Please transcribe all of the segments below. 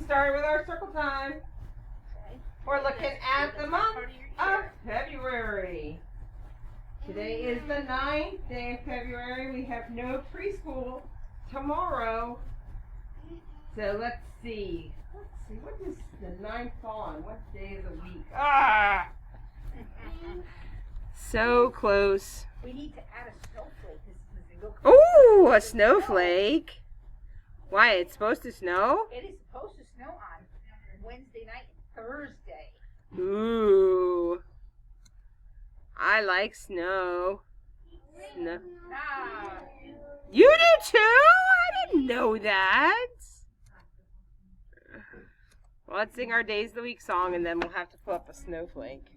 started with our circle time. We're looking at the month of February. Today is the 9th day of February. We have no preschool tomorrow. So let's see. What does the 9th fall on? What day of the week? Ah! So close. We need to add a snowflake. Ooh, a snowflake. Why? It's supposed to snow? It is supposed to snow on Wednesday night and Thursday. Ooh. I like snow. Ah. You do too? I didn't know that. Well, let's sing our Days of the Week song and then we'll have to put up a snowflake.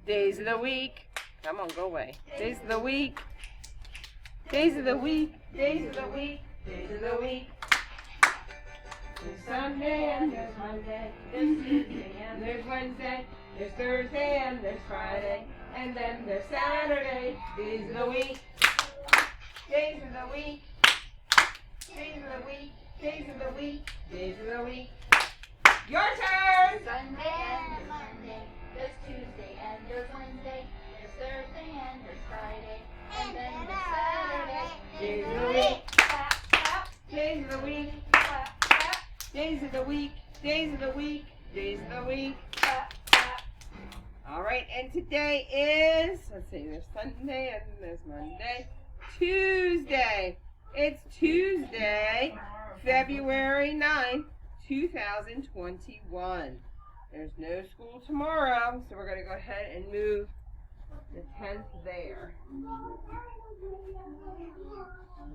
Days of the week. Come on, go away. Days of the week. Days of the week. Days of the week. Days of the week. There's Sunday and there's Monday. There's Tuesday and there's Wednesday. There's Thursday and there's Friday. And then there's Saturday. Days of the week. Days of the week. Days of the week. Days of the week. Days of the week. Your turn! Sunday and there's Monday. There's Tuesday and there's Wednesday. There's Thursday and there's Friday. And then there's Saturday. Days of the week. Days of the week. Days of the week. Days of the week. Days of the week. All right, and today is, let's see, there's Sunday and there's Monday. Tuesday. It's Tuesday, February 9th, 2021. There's no school tomorrow, so we're going to go ahead and move the 10th there.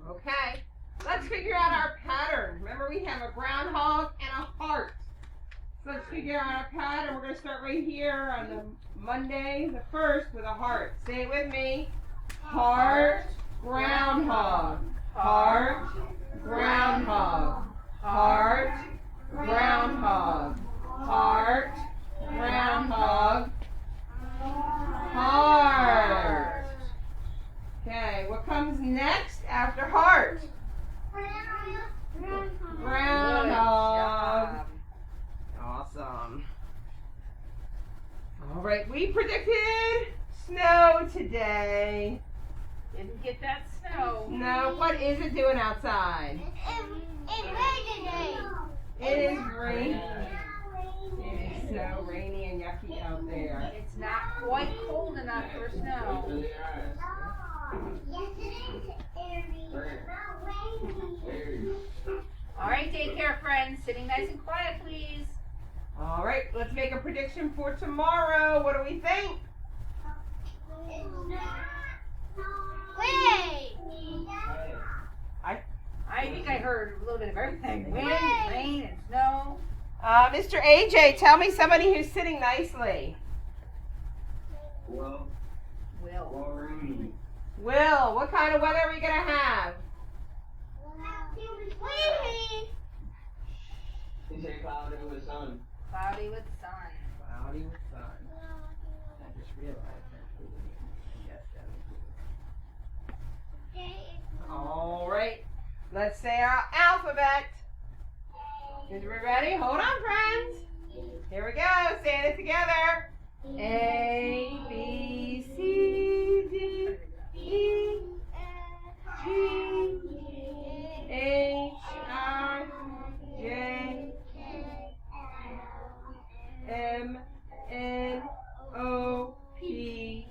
Okay, let's figure out our pattern. Remember, we have a groundhog and a heart. So let's figure out our pattern. We're going to start right here on the Monday, the 1st, with a heart. Say it with me. Heart, groundhog. Heart, groundhog. Heart, groundhog. Heart, groundhog. Heart. Okay, what comes next after heart? Groundhog. Awesome. All right, we predicted snow today. Didn't get that snow. No, what is it doing outside? It's raining. It is raining. It is so rainy and yucky out there. It's not quite cold enough for snow. Yes, it is, Aries. Not raining. All right, daycare friends, sitting nice and quiet, please. All right, let's make a prediction for tomorrow. What do we think? I think I heard a little bit of everything. Wind, rain, and snow. Mr. AJ, tell me somebody who's sitting nicely. Well, Will. rainy. Will, what kind of weather are we going to have? He said cloudy with sun. Cloudy with sun. Cloudy with sun. I just realized that. All right, let's say our alphabet. Is we ready? Hold on, friends. Here we go. Saying it together. A, B, C, D, E, G, H, I, J, M, N, O, P,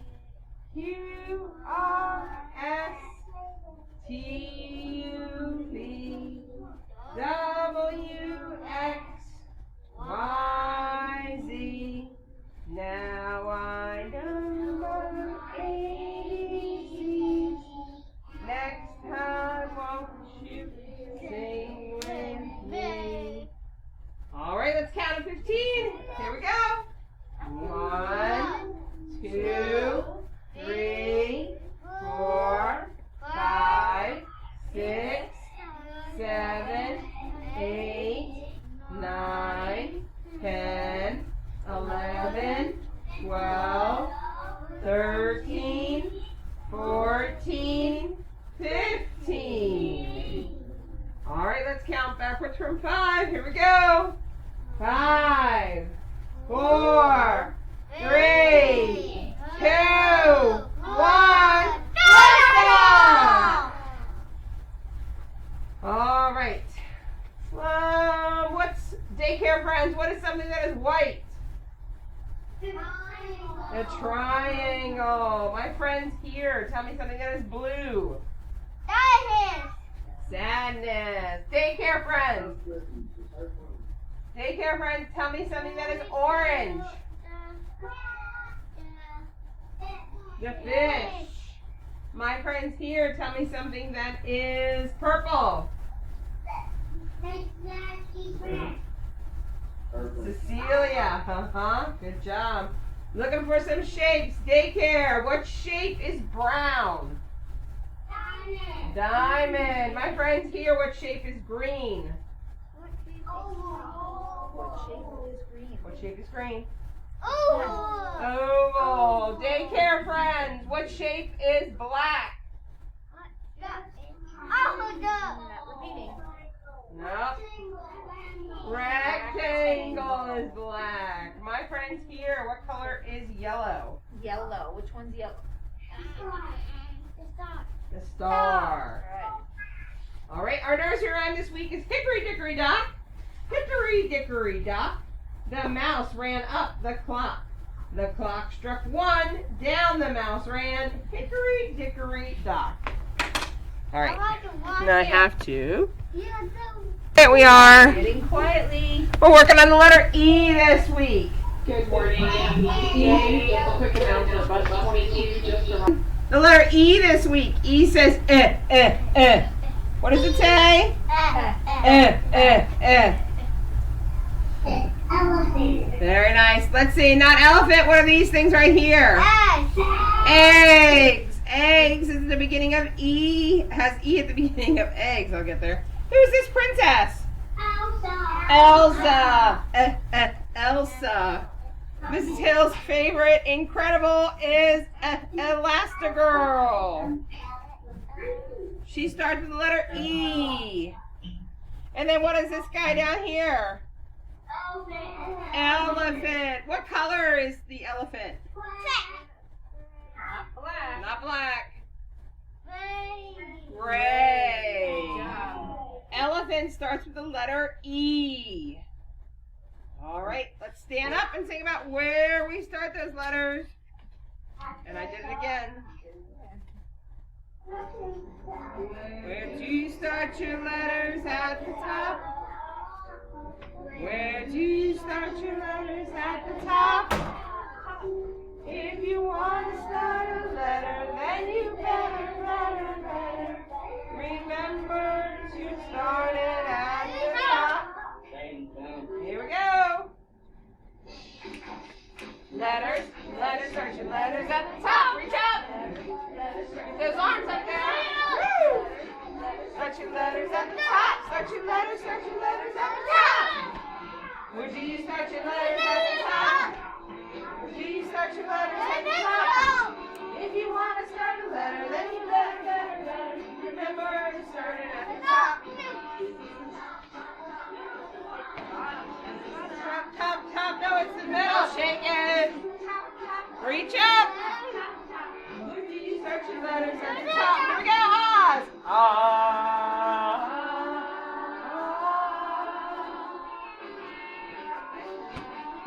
Q, R, S, T, U, V, W, X, Y, Z. Now I know ABCs. Next time, won't you sing with me? All right, let's count to 15. Here we go. 1, 2, 3, 4, 5, 6, 7, 8, 9, 10, 11, 12, 13, 14, 15. from 5. Here we go. 5, 4, 3, 2, 1. All right. What's daycare friends? What is something that is white? A triangle. My friends here, tell me something that is blue. Sadness. Daycare friends. Daycare friends, tell me something that is orange. The fish. My friends here, tell me something that is purple. Cecilia. Good job. Looking for some shapes. Daycare. What shape is brown? Diamond. My friends here, what shape is green? What shape is green? Oval. Daycare friends, what shape is black? No. Rectangle is black. My friends here, what color is yellow? Yellow. Which one's yellow? The star. All right, our nursery rhyme this week is Hickory Dickory Dock. Hickory Dickory Dock. The mouse ran up the clock. The clock struck 1. Down the mouse ran. Hickory Dickory Dock. All right. Now I have to. Here we are. Sitting quietly. We're working on the letter E this week. Good morning. Just a quick announcement, bus 22 just arrived. The letter E this week. E says What does it say? Elephant. Very nice. Let's see. Not elephant. What are these things right here? Eggs. Eggs is the beginning of E. Has E at the beginning of eggs. I'll get there. Who's this princess? Elsa. Elsa. Mrs. Hill's favorite incredible is Elastigirl. She starts with the letter E. And then what is this guy down here? Elephant. What color is the elephant? Not black. Not black. Gray. Elephant starts with the letter E. All right, let's stand up and think about where we start those letters. And I did it again. Where do you start your letters at the top? Where do you start your letters at the top? If you want to start a letter, then you better remember to start it at the top. Here we go. Letters, start your letters at the top. Reach up. Get those arms up there. Woo! Start your letters at the top. Start your letters at the top. Where do you start your letters at the top? Where do you start your letters at the top? If you want to start a letter, then you better remember to start it at the top. Top, no, it's the middle. Shake it. Reach up. Where do you start your letters at the top? Here we go, Oz.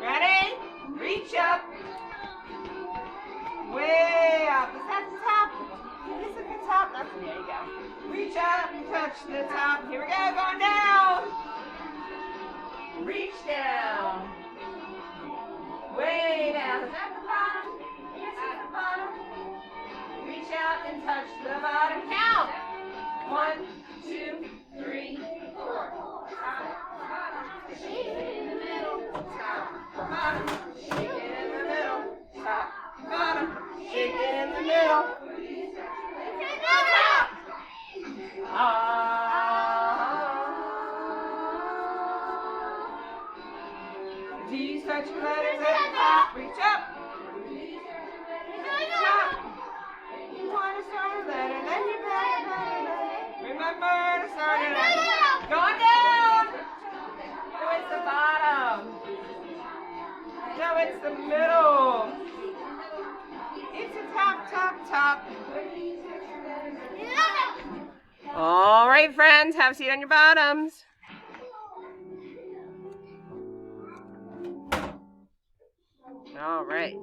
Ready? Reach up. Way up. Is that the top? Is it the top? There you go. Reach up and touch the top. Here we go, going down. Reach down. Way down. Is that the bottom? Is that the bottom? Reach out and touch the bottom. Count. 1, 2, 3, 4. Top, bottom. Shake it in the middle. Top, bottom. Shake it in the middle. Top, bottom. Shake it in the middle. Top. Do you start your letters at the top? Reach up. Top. If you want to start a letter, then you better remember to start it at the top. Going down. No, it's the middle. It's the top, top, top. All right, friends, have a seat on your bottoms. All right.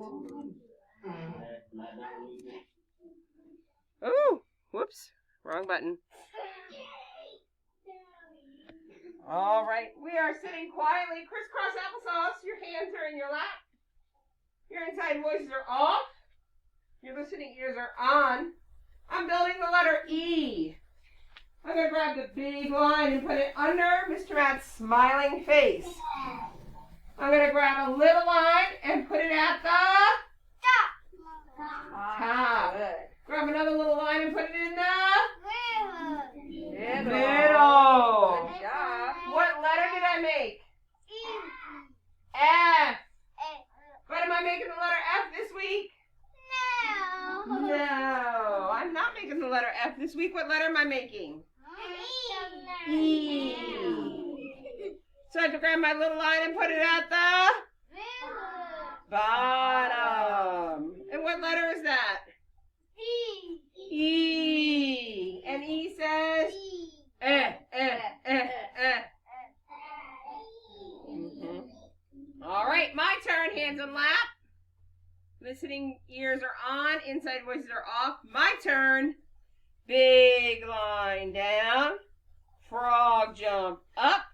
Ooh, whoops, wrong button. All right, we are sitting quietly, crisscross applesauce. Your hands are in your lap. Your inside voices are off. Your listening ears are on. I'm building the letter E. I'm going to grab the big line and put it under Mr. Matt's smiling face. I'm going to grab a little line and put it at the top. Grab another little line and put it in the middle. Good job. What letter did I make? F. But am I making the letter F this week? No, I'm not making the letter F this week. What letter am I making? E. So I have to grab my little line and put it at the bottom. And what letter is that? E. And E says All right, my turn. Hands on lap. Listening ears are on. Inside voices are off. My turn. Big line down. Frog jump up.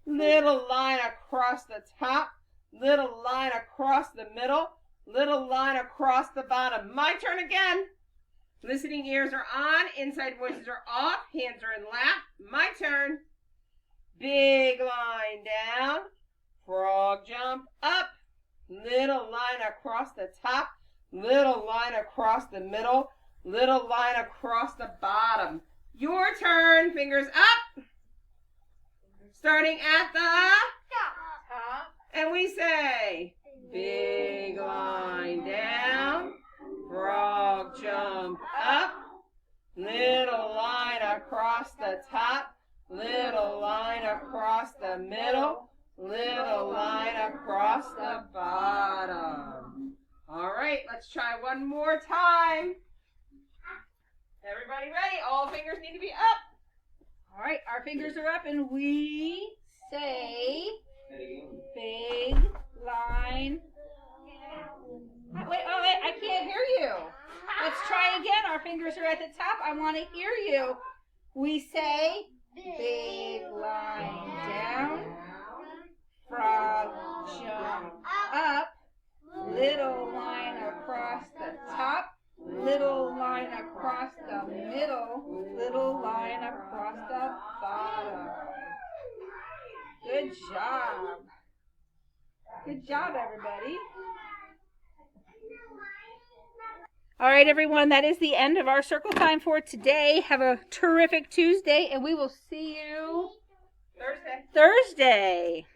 Little line across the top. Little line across the middle. Little line across the bottom. My turn again. Listening ears are on. Inside voices are off. Hands are in lap. My turn. Big line down. Frog jump up. Little line across the top. Little line across the middle. Little line across the bottom. Your turn. Fingers up. Starting at the Top. and we say big line down. Frog jump up. Little line across the top. Little line across the middle. Little line across the bottom. All right, let's try one more time. Everybody ready? All fingers need to be up. All right, our fingers are up and we say big line. Wait, I can't hear you. Let's try again. Our fingers are at the top. I want to hear you. We say big line down. Frog jump up. Little line across the top. Little line across the middle. Little line across the bottom. Good job. Good job, everybody. All right, everyone, that is the end of our circle time for today. Have a terrific Tuesday, and we will see you Thursday. Thursday.